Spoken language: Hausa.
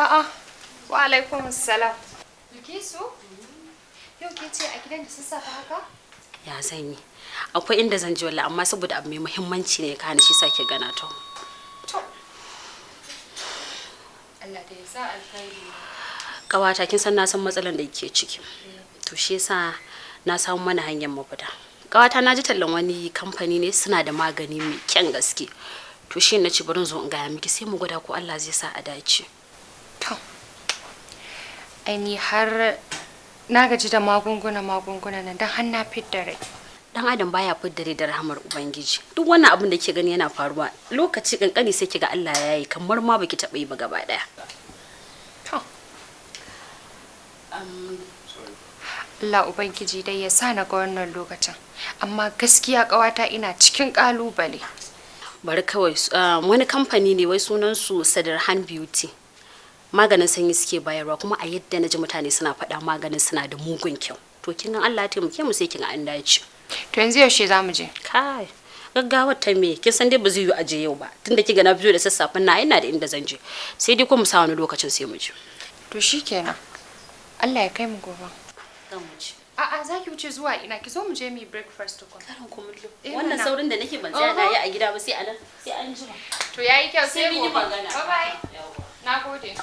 A'a, wa alaikum salam. Bilkisu? Yau ke ce a gidan da sassafe haka? Ya zan yi. Akwai inda zan je wallahi amma saboda abu mai muhimmanci ne ka ni shi sake gana ta. To. Allah da ya sa alkhairi. Kawata kin san na san matsalan da yake ciki. To shi yasa na samu mana hanyar mafita. Kawata na ji tallan wani kamfani ne suna da magani mai kyan gaske. To shi na ci barin zo in gaya miki sai mu gwada ko Allah zai sa a dace. To. Ai har na gaji da magunguna nan dan har na fidda rai. Dan adam baya fidda rai da rahmar ubangiji. Duk wannan abin da ke gani yana faruwa lokaci kankani sai kiga Allah ya yi kamar ma baki taba yi ba gaba daya. To. Allah ubangiji dai ya sa na ga wannan lokacin. Amma gaskiya kawata ina cikin kalubale. Bari kawai wani kamfani ne wai sunan su Sadarhan Beauty. Maganin sanyi suke bayarwa kuma a yadda naji mutane suna faɗa maganin suna da mugun kyau. To kin ga Allah ya taimake mu sai kin ga an dace. To yanzu yaushe zamu je? Kai, gaggawar ta me? Kin san dai ba zai yi aje yau ba. Tunda kiga na fito da sassafen na ina da inda zan je. Sai dai ko mu sa wani lokacin sai mu je. To shikenan. Allah ya kai mu gobe. Zan mu je. A'a zaki wuce zuwa ina ki zo mu je mu breakfast tukun. Karan kumullo. Wannan saurin da nake ban tsaya na yi a gida ba sai anan sai an jira. To yayi kyau sai gobe. Bye bye. Nagode.